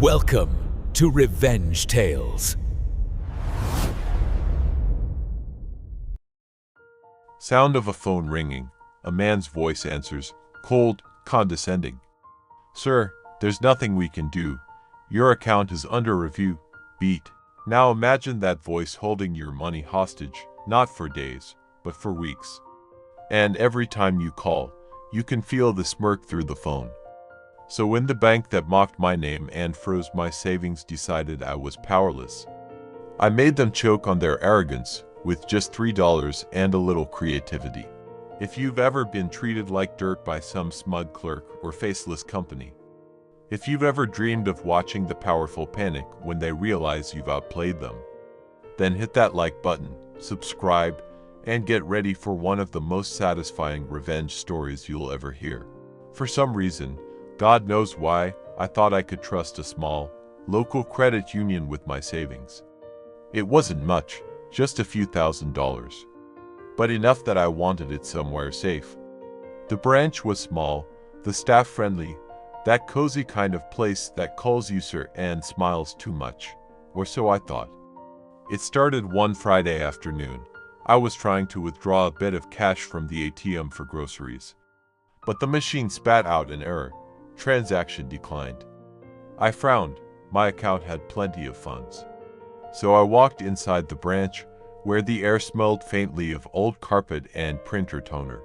Welcome to Revenge Tales. Sound of a phone ringing. A man's voice answers, cold, condescending. "Sir, there's nothing we can do. Your account is under review." Beat. Now imagine that voice holding your money hostage, not for days, but for weeks. And every time you call, you can feel the smirk through the phone. So when the bank that mocked my name and froze my savings decided I was powerless, I made them choke on their arrogance with just $3 and a little creativity. If you've ever been treated like dirt by some smug clerk or faceless company, if you've ever dreamed of watching the powerful panic when they realize you've outplayed them, then hit that like button, subscribe, and get ready for one of the most satisfying revenge stories you'll ever hear. For some reason, God knows why, I thought I could trust a small, local credit union with my savings. It wasn't much, just a few $1,000s, but enough that I wanted it somewhere safe. The branch was small, the staff friendly, that cozy kind of place that calls you sir and smiles too much, or so I thought. It started one Friday afternoon. I was trying to withdraw a bit of cash from the ATM for groceries, but the machine spat out an error. Transaction declined. I frowned. My account had plenty of funds. So I walked inside the branch, where the air smelled faintly of old carpet and printer toner.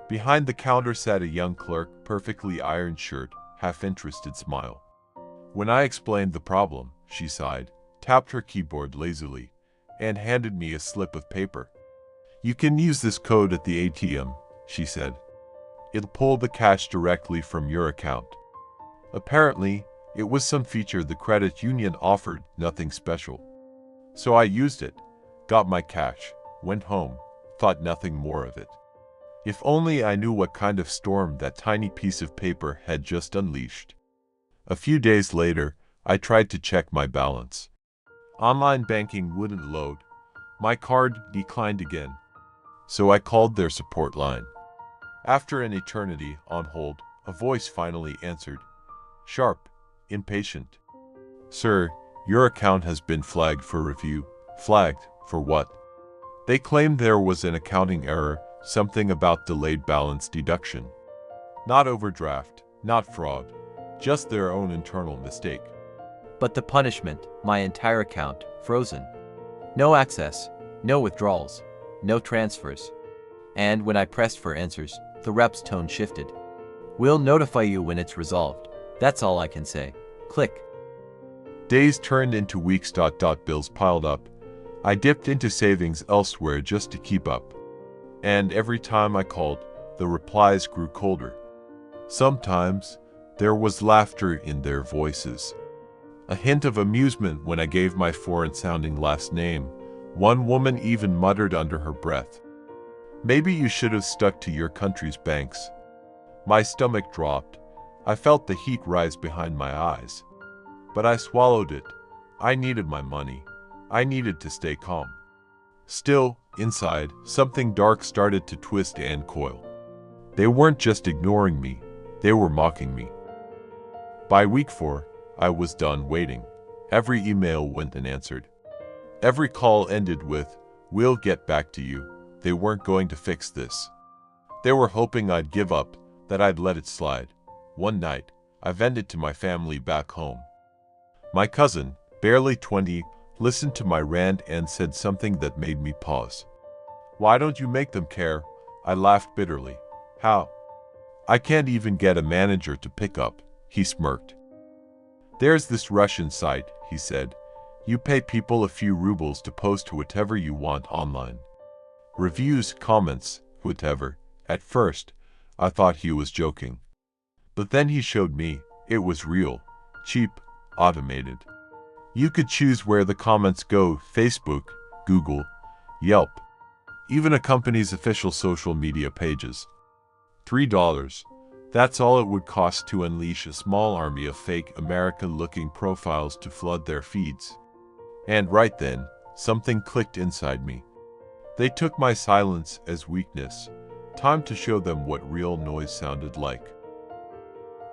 Behind the counter sat a young clerk, perfectly ironed shirt, half-interested smile. When I explained the problem, she sighed, tapped her keyboard lazily, and handed me a slip of paper. "You can use this code at the ATM," she said. "It'll pull the cash directly from your account." Apparently, it was some feature the credit union offered, nothing special. So I used it, got my cash, went home, thought nothing more of it. If only I knew what kind of storm that tiny piece of paper had just unleashed. A few days later, I tried to check my balance. Online banking wouldn't load. My card declined again. So I called their support line. After an eternity on hold, a voice finally answered. Sharp, impatient. "Sir, your account has been flagged for review." Flagged? For what? They claimed there was an accounting error, something about delayed balance deduction. Not overdraft, not fraud, just their own internal mistake. But the punishment, my entire account, frozen. No access, no withdrawals, no transfers. And when I pressed for answers, the rep's tone shifted. "We'll notify you when it's resolved. That's all I can say." Click. Days turned into weeks. Bills piled up. I dipped into savings elsewhere just to keep up. And every time I called, the replies grew colder. Sometimes, there was laughter in their voices. A hint of amusement when I gave my foreign-sounding last name. One woman even muttered under her breath, "Maybe you should have stuck to your country's banks." My stomach dropped. I felt the heat rise behind my eyes. But I swallowed it. I needed my money. I needed to stay calm. Still, inside, something dark started to twist and coil. They weren't just ignoring me, they were mocking me. By week 4, I was done waiting. Every email went unanswered. Every call ended with, "We'll get back to you." They weren't going to fix this. They were hoping I'd give up, that I'd let it slide. One night, I vented to my family back home. My cousin, barely 20, listened to my rant and said something that made me pause. "Why don't you make them care?" I laughed bitterly. "How?" "I can't even get a manager to pick up," he smirked. "There's this Russian site," he said. "You pay people a few rubles to post whatever you want online. Reviews, comments, whatever." At first, I thought he was joking. But then he showed me, it was real, cheap, automated. You could choose where the comments go: Facebook, Google, Yelp, even a company's official social media pages. $3. That's all it would cost to unleash a small army of fake American-looking profiles to flood their feeds. And right then, something clicked inside me. They took my silence as weakness. Time to show them what real noise sounded like.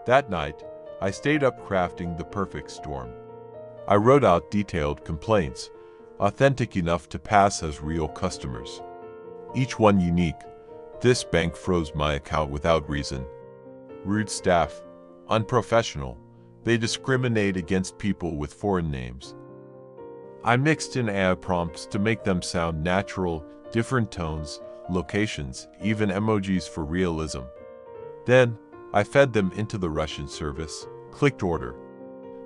That night, I stayed up crafting the perfect storm. I wrote out detailed complaints, authentic enough to pass as real customers. Each one unique. This bank froze my account without reason. Rude staff, unprofessional. They discriminate against people with foreign names. I mixed in AI prompts to make them sound natural, different tones, locations, even emojis for realism. Then, I fed them into the Russian service, clicked order.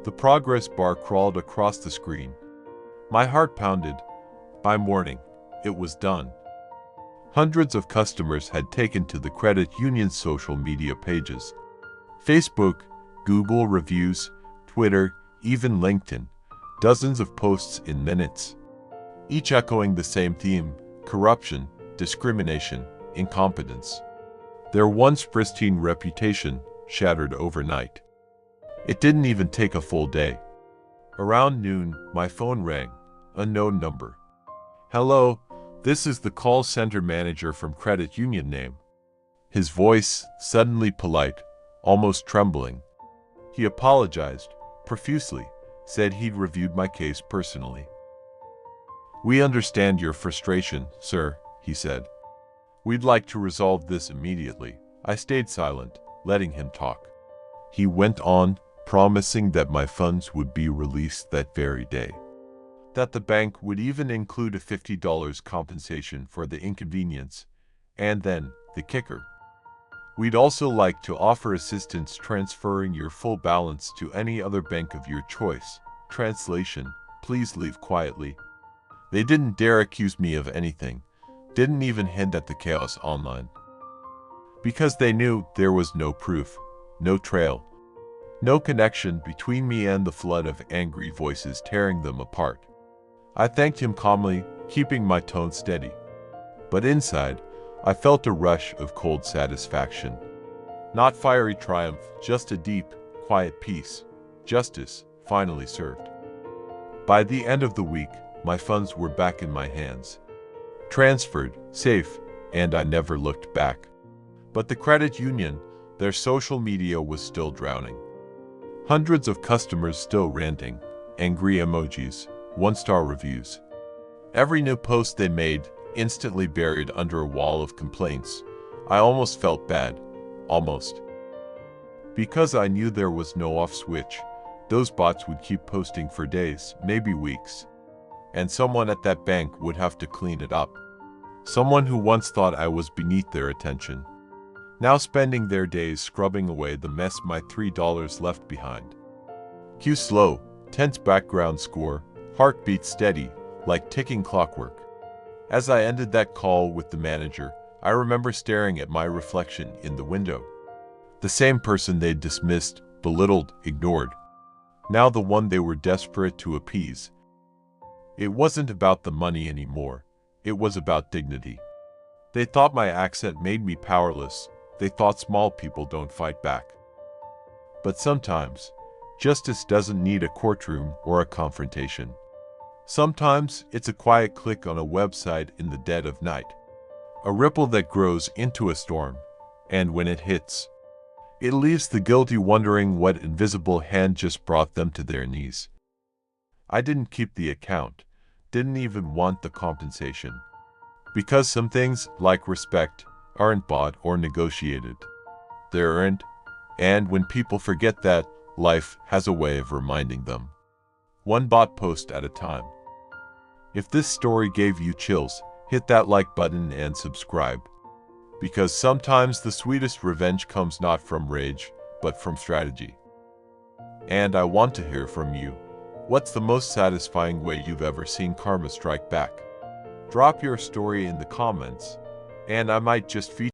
The progress bar crawled across the screen. My heart pounded. By morning, it was done. Hundreds of customers had taken to the credit union's social media pages. Facebook, Google reviews, Twitter, even LinkedIn. Dozens of posts in minutes. Each echoing the same theme: corruption, discrimination, incompetence. Their once pristine reputation shattered overnight. It didn't even take a full day. Around noon, my phone rang. Unknown number. Hello, this is the call center manager from credit union name. His voice, suddenly polite, almost trembling. He apologized, profusely, said he'd reviewed my case personally. We understand your frustration, sir, he said. We'd like to resolve this immediately. I stayed silent, letting him talk. He went on, promising that my funds would be released that very day. That the bank would even include a $50 compensation for the inconvenience. And then, the kicker. We'd also like to offer assistance transferring your full balance to any other bank of your choice. Translation, please leave quietly. They didn't dare accuse me of anything, didn't even hint at the chaos online. Because they knew there was no proof, no trail, no connection between me and the flood of angry voices tearing them apart. I thanked him calmly, keeping my tone steady. But inside, I felt a rush of cold satisfaction. Not fiery triumph, just a deep, quiet peace. Justice, finally served. By the end of the week, my funds were back in my hands. Transferred, safe, and I never looked back. But the credit union, their social media was still drowning. Hundreds of customers still ranting, angry emojis, one-star reviews. Every new post they made, instantly buried under a wall of complaints. I almost felt bad. Almost. Because I knew there was no off switch, those bots would keep posting for days, maybe weeks. And someone at that bank would have to clean it up. Someone who once thought I was beneath their attention. Now spending their days scrubbing away the mess my $3 left behind. Cue slow, tense background score, heartbeat steady, like ticking clockwork. As I ended that call with the manager, I remember staring at my reflection in the window. The same person they'd dismissed, belittled, ignored. Now the one they were desperate to appease. It wasn't about the money anymore. It was about dignity. They thought my accent made me powerless. They thought small people don't fight back. But sometimes, justice doesn't need a courtroom or a confrontation. Sometimes it's a quiet click on a website in the dead of night. A ripple that grows into a storm, and when it hits, it leaves the guilty wondering what invisible hand just brought them to their knees. I didn't keep the account, didn't even want the compensation. Because some things, like respect, aren't bought or negotiated. They're earned, and when people forget that, life has a way of reminding them. One bot post at a time. If this story gave you chills, hit that like button and subscribe. Because sometimes the sweetest revenge comes not from rage, but from strategy. And I want to hear from you. What's the most satisfying way you've ever seen karma strike back? Drop your story in the comments, and I might just feature